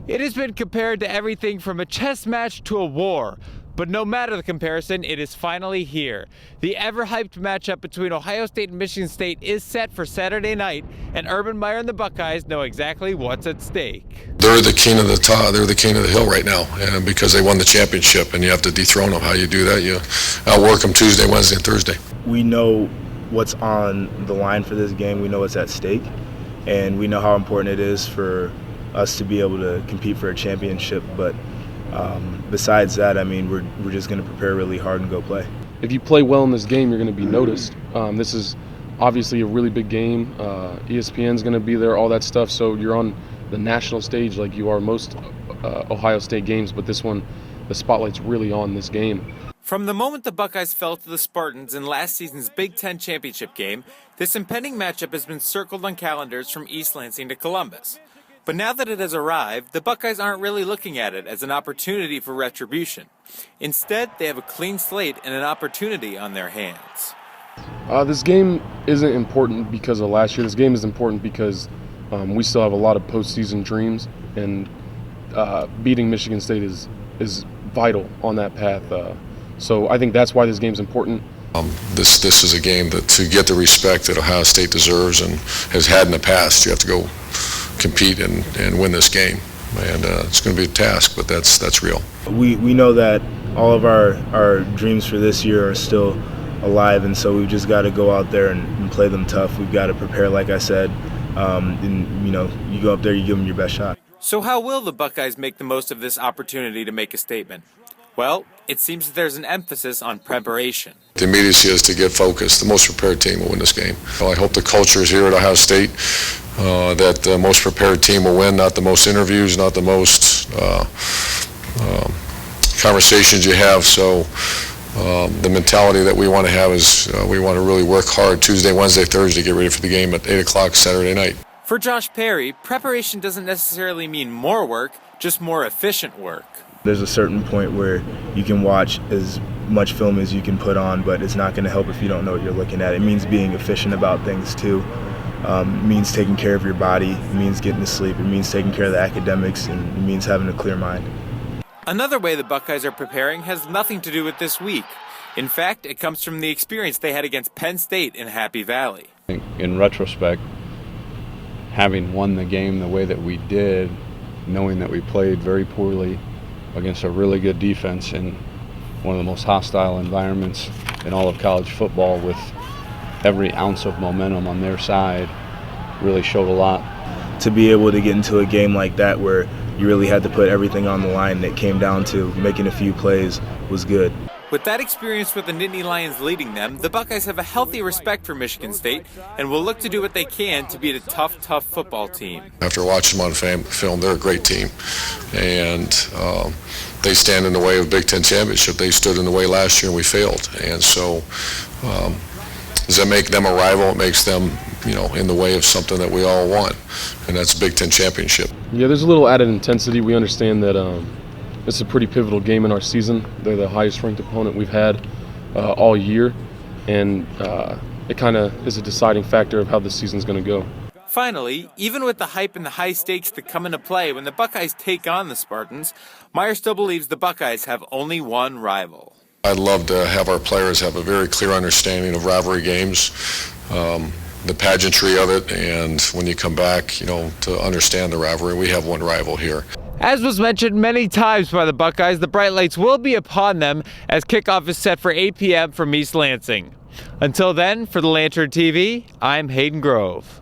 It has been compared to everything from a chess match to a war. But no matter the comparison, it is finally here. The ever-hyped matchup between Ohio State and Michigan State is set for Saturday night, and Urban Meyer and the Buckeyes know exactly what's at stake. They're the king of the top. They're the king of the hill right now, and because they won the championship, and you have to dethrone them. How you do that? You outwork them Tuesday, Wednesday, and Thursday. We know what's on the line for this game. We know what's at stake, and we know how important it is for us to be able to compete for a championship. But besides that, I mean, we're just going to prepare really hard and go play. If you play well in this game, you're going to be noticed. This is obviously a really big game. ESPN's going to be there, all that stuff. So you're on the national stage like you are most Ohio State games, but this one, the spotlight's really on this game. From the moment the Buckeyes fell to the Spartans in last season's Big Ten championship game, this impending matchup has been circled on calendars from East Lansing to Columbus. But now that it has arrived, the Buckeyes aren't really looking at it as an opportunity for retribution. Instead, they have a clean slate and an opportunity on their hands. This game isn't important because of last year. This game is important because we still have a lot of postseason dreams, and beating Michigan State is vital on that path. So I think that's why this game's important. This is a game that to get the respect that Ohio State deserves and has had in the past, you have to go compete and win this game, and it's going to be a task, but that's real. We know that all of our dreams for this year are still alive, and so we've just got to go out there and play them tough. We've got to prepare, like I said, and you go up there, you give them your best shot. So how will the Buckeyes make the most of this opportunity to make a statement? Well, it seems that there's an emphasis on preparation. The immediacy is to get focused. The most prepared team will win this game. I hope the culture is here at Ohio State, that the most prepared team will win, not the most interviews, not the most conversations you have. So the mentality that we want to have is we want to really work hard Tuesday, Wednesday, Thursday, get ready for the game at 8 o'clock Saturday night. For Josh Perry, preparation doesn't necessarily mean more work, just more efficient work. There's a certain point where you can watch as much film as you can put on, but it's not going to help if you don't know what you're looking at. It means being efficient about things too. It means taking care of your body. It means getting to sleep. It means taking care of the academics, and it means having a clear mind. Another way the Buckeyes are preparing has nothing to do with this week. In fact, it comes from the experience they had against Penn State in Happy Valley. In retrospect, having won the game the way that we did, knowing that we played very poorly against a really good defense in one of the most hostile environments in all of college football, with every ounce of momentum on their side, really showed a lot. To be able to get into a game like that where you really had to put everything on the line and it came down to making a few plays was good. With that experience with the Nittany Lions leading them, the Buckeyes have a healthy respect for Michigan State and will look to do what they can to beat a tough football team. After watching them on film, they're a great team, and they stand in the way of Big Ten championship. They stood in the way last year and we failed, and so does that make them a rival? It makes them, in the way of something that we all want, and that's Big Ten championship. Yeah, there's a little added intensity. We understand that it's a pretty pivotal game in our season. They're the highest ranked opponent we've had all year, and it kind of is a deciding factor of how the season's going to go. Finally, even with the hype and the high stakes that come into play when the Buckeyes take on the Spartans, Meyer still believes the Buckeyes have only one rival. I'd love to have our players have a very clear understanding of rivalry games, the pageantry of it, and when you come back, to understand the rivalry. We have one rival here. As was mentioned many times by the Buckeyes, the bright lights will be upon them as kickoff is set for 8 p.m. from East Lansing. Until then, for the Lantern TV, I'm Hayden Grove.